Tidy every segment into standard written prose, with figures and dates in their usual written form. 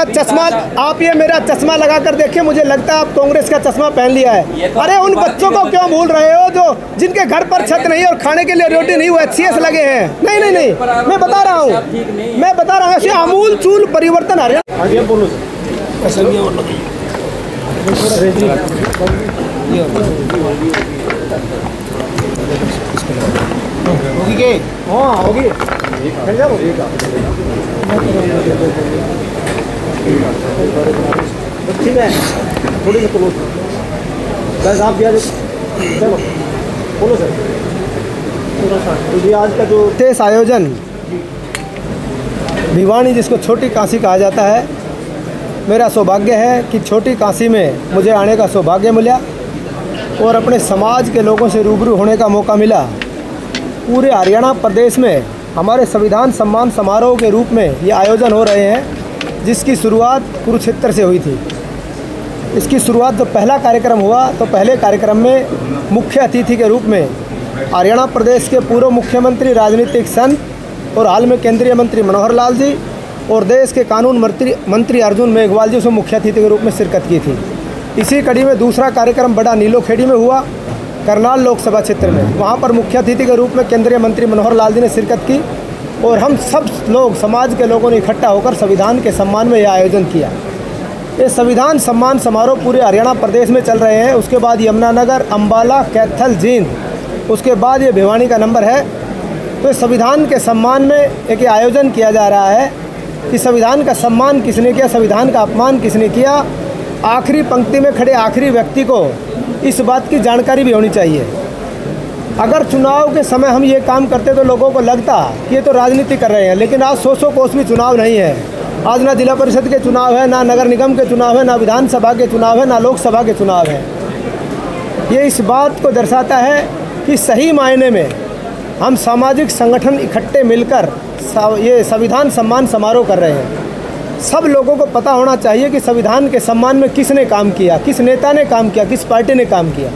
मेरा चश्मा, आप ये मेरा चश्मा लगा कर देखिए, मुझे लगता है आप कांग्रेस का चश्मा पहन लिया है। अरे उन बच्चों को क्यों भूल रहे हो जो जिनके घर पर छत नहीं और खाने के लिए रोटी नहीं, वो HCS लगे हैं? नहीं नहीं नहीं, मैं बता रहा हूँ, ऐसे आमूल चूल परिवर्तन आ रहे हैं। आगे बोलो होगी के? हाँ होगी। ठीक है, थोड़ी सी बोलो बस, आप दिया चलो बोलो सर। तो ये आज का जो देश आयोजन भिवानी, जिसको छोटी काशी कहा जाता है, मेरा सौभाग्य है कि छोटी काशी में मुझे आने का सौभाग्य मिला और अपने समाज के लोगों से रूबरू होने का मौका मिला। पूरे हरियाणा प्रदेश में हमारे संविधान सम्मान समारोह के रूप में ये आयोजन हो रहे हैं, जिसकी शुरुआत कुरुक्षेत्र से हुई थी। इसकी शुरुआत जब पहला कार्यक्रम हुआ तो पहले कार्यक्रम में मुख्य अतिथि के रूप में हरियाणा प्रदेश के पूर्व मुख्यमंत्री, राजनीतिक संत और हाल में केंद्रीय मंत्री मनोहर लाल जी और देश के कानून मंत्री अर्जुन मेघवाल जी उसमें मुख्य अतिथि के रूप में शिरकत की थी। इसी कड़ी में दूसरा कार्यक्रम बड़ा नीलोखेड़ी में हुआ, करनाल लोकसभा क्षेत्र में। वहाँ पर मुख्य अतिथि के रूप में केंद्रीय मंत्री मनोहर लाल जी ने शिरकत की और हम सब लोग, समाज के लोगों ने इकट्ठा होकर संविधान के सम्मान में यह आयोजन किया। ये संविधान सम्मान समारोह पूरे हरियाणा प्रदेश में चल रहे हैं। उसके बाद यमुनानगर, अम्बाला, कैथल, जींद, उसके बाद ये भिवानी का नंबर है। तो संविधान के सम्मान में एक आयोजन किया जा रहा है कि संविधान का सम्मान किसने किया, संविधान का अपमान किसने किया। आखिरी पंक्ति में खड़े आखिरी व्यक्ति को इस बात की जानकारी भी होनी चाहिए। अगर चुनाव के समय हम ये काम करते तो लोगों को लगता कि ये तो राजनीति कर रहे हैं, लेकिन आज 100 कोस भी चुनाव नहीं है। आज ना जिला परिषद के चुनाव है, ना नगर निगम के चुनाव है, ना विधानसभा के चुनाव है, ना लोकसभा के चुनाव है। ये इस बात को दर्शाता है कि सही मायने में हम सामाजिक संगठन इकट्ठे मिलकर ये संविधान सम्मान समारोह कर रहे हैं। सब लोगों को पता होना चाहिए कि संविधान के सम्मान में किसने काम किया, किस नेता ने काम किया, किस पार्टी ने काम किया।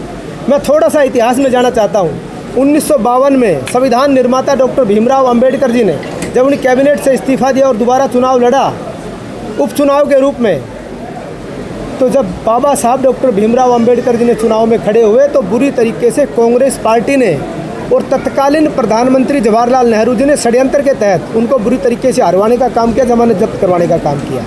मैं थोड़ा सा इतिहास में जाना चाहता हूँ। 1952 में संविधान निर्माता डॉक्टर भीमराव अंबेडकर जी ने जब उन्हें कैबिनेट से इस्तीफा दिया और दोबारा चुनाव लड़ा उपचुनाव के रूप में, तो जब बाबा साहब डॉक्टर भीमराव अंबेडकर जी ने चुनाव में खड़े हुए तो बुरी तरीके से कांग्रेस पार्टी ने और तत्कालीन प्रधानमंत्री जवाहरलाल नेहरू जी ने षड्यंत्र के तहत उनको बुरी तरीके से हरवाने का काम किया, जमानत जब्त करवाने का काम किया।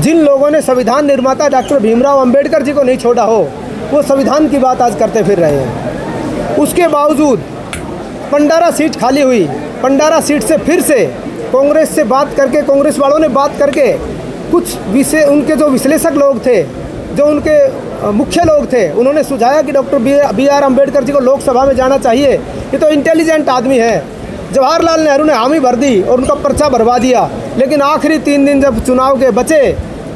जिन लोगों ने संविधान निर्माता डॉक्टर भीमराव अंबेडकर जी को नहीं छोड़ा हो, वो संविधान की बात आज करते फिर रहे हैं। उसके बावजूद पंडारा सीट खाली हुई। पंडारा सीट से फिर से कांग्रेस से बात करके, कांग्रेस वालों ने बात करके कुछ उनके जो विश्लेषक लोग थे, जो उनके मुख्य लोग थे, उन्होंने सुझाया कि डॉक्टर बी.आर. अम्बेडकर जी को लोकसभा में जाना चाहिए, ये तो इंटेलिजेंट आदमी है। जवाहरलाल नेहरू ने हामी भर दी और उनका पर्चा भरवा दिया। लेकिन आखिरी 3 दिन जब चुनाव के बचे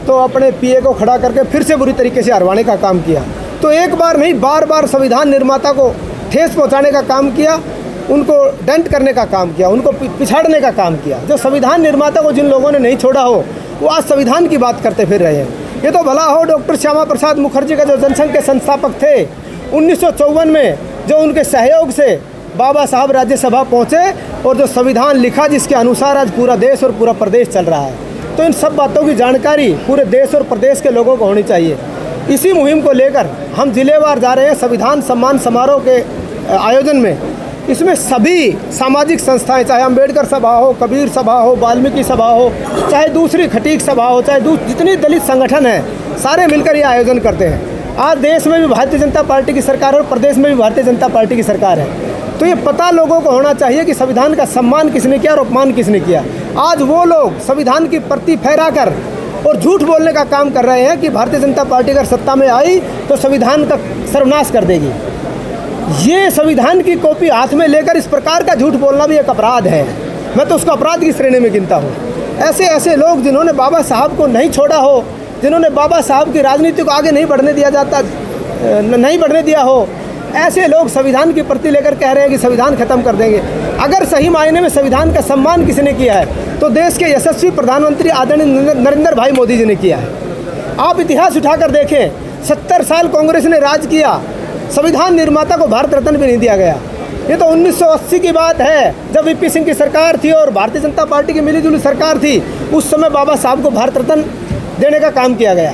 तो अपने पीए को खड़ा करके फिर से बुरी तरीके से हरवाने का काम किया। तो एक बार नहीं, बार बार संविधान निर्माता को ठेस पहुँचाने का काम किया, उनको डेंट करने का काम किया, उनको पिछाड़ने का काम किया। जो संविधान निर्माता को जिन लोगों ने नहीं छोड़ा हो, वो आज संविधान की बात करते फिर रहे हैं। ये तो भला हो डॉक्टर श्यामा प्रसाद मुखर्जी का जो जनसंघ के संस्थापक थे, 1954 में जो उनके सहयोग से बाबा साहब राज्यसभा पहुँचे और जो संविधान लिखा जिसके अनुसार आज पूरा देश और पूरा प्रदेश चल रहा है। तो इन सब बातों की जानकारी पूरे देश और प्रदेश के लोगों को होनी चाहिए। इसी मुहिम को लेकर हम जिलेवार जा रहे हैं संविधान सम्मान समारोह के आयोजन में। इसमें सभी सामाजिक संस्थाएं, चाहे अंबेडकर सभा हो, कबीर सभा हो, वाल्मीकि सभा हो, चाहे दूसरी खटीक सभा हो, चाहे जितनी दलित संगठन हैं, सारे मिलकर ये आयोजन करते हैं। आज देश में भी भारतीय जनता पार्टी की सरकार और प्रदेश में भी भारतीय जनता पार्टी की सरकार है। तो ये पता लोगों को होना चाहिए कि संविधान का सम्मान किसने किया और अपमान किसने किया। आज वो लोग संविधान की प्रति फहराकर और झूठ बोलने का काम कर रहे हैं कि भारतीय जनता पार्टी अगर सत्ता में आई तो संविधान का सर्वनाश कर देगी। ये संविधान की कॉपी हाथ में लेकर इस प्रकार का झूठ बोलना भी एक अपराध है। मैं तो उसको अपराध की श्रेणी में गिनता हूँ। ऐसे ऐसे लोग जिन्होंने बाबा साहब को नहीं छोड़ा हो, जिन्होंने बाबा साहब की राजनीति को आगे नहीं बढ़ने दिया हो, ऐसे लोग संविधान की प्रति लेकर कह रहे हैं कि संविधान खत्म कर देंगे। अगर सही मायने में संविधान का सम्मान किसने किया है तो देश के यशस्वी प्रधानमंत्री आदरणीय नरेंद्र भाई मोदी जी ने किया है। आप इतिहास उठाकर देखें, 70 साल कांग्रेस ने राज किया, संविधान निर्माता को भारत रत्न भी नहीं दिया गया। ये तो 1980 की बात है, जब वीपी सिंह की सरकार थी और भारतीय जनता पार्टी की मिलीजुली सरकार थी। उस समय बाबा साहब को भारत रत्न देने का काम किया गया।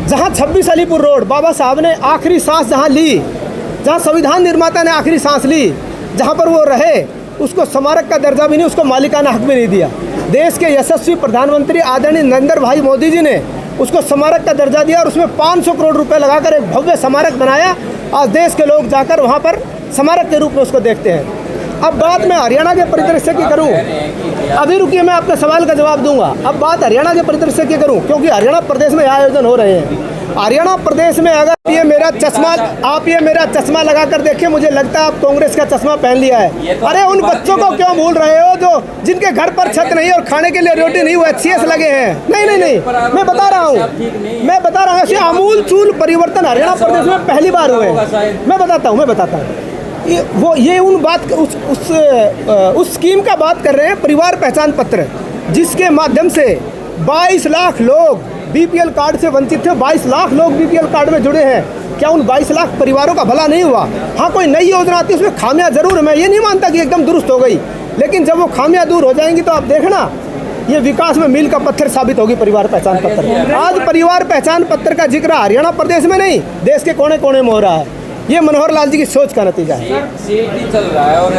जहाँ 26 अलीपुर रोड बाबा साहब ने आखिरी सांस जहाँ ली, जहाँ संविधान निर्माता ने आखिरी सांस ली, जहाँ पर वो रहे, उसको स्मारक का दर्जा भी नहीं, उसको मालिकाना हक भी नहीं दिया। देश के यशस्वी प्रधानमंत्री आदरणीय नरेंद्र भाई मोदी जी ने उसको स्मारक का दर्जा दिया और उसमें 500 करोड़ रुपए लगाकर एक भव्य स्मारक बनाया। आज देश के लोग जाकर वहाँ पर स्मारक के रूप में उसको देखते हैं। अब बात मैं हरियाणा के परिदृश्य की करूं, अभी रुकिए, मैं आपके सवाल का जवाब दूंगा। अब बात हरियाणा के परिदृश्य की करूं, क्योंकि हरियाणा प्रदेश में आयोजन हो रहे हैं। हरियाणा प्रदेश में अगर ये मेरा चश्मा लगा कर देखिए, मुझे लगता है आप कांग्रेस का चश्मा पहन लिया है। अरे उन बच्चों को क्यों भूल रहे हो जो जिनके घर पर छत नहीं और खाने के लिए रोटी नहीं, वो HCS लगे हैं? नहीं, मैं बता रहा हूँ ऐसे आमूल चूल परिवर्तन हरियाणा प्रदेश में पहली बार हुए। मैं बताता हूँ ये उस स्कीम का बात कर रहे हैं, परिवार पहचान पत्र, जिसके माध्यम से 22 लाख लोग BPL कार्ड से वंचित थे। 22 लाख लोग BPL कार्ड में जुड़े हैं। क्या उन 22 लाख परिवारों का भला नहीं हुआ? हाँ, कोई नई योजना आती है, उसमें खामियां जरूर है, मैं ये नहीं मानता कि एकदम दुरुस्त हो गई, लेकिन जब वो खामियां दूर हो जाएंगी तो आप देखना ये विकास में मील का पत्थर साबित होगी परिवार पहचान पत्र। आज परिवार पहचान पत्र का जिक्र हरियाणा प्रदेश में नहीं, देश के कोने कोने में हो रहा है। ये मनोहर लाल जी की सोच का नतीजा है। चल रहा है और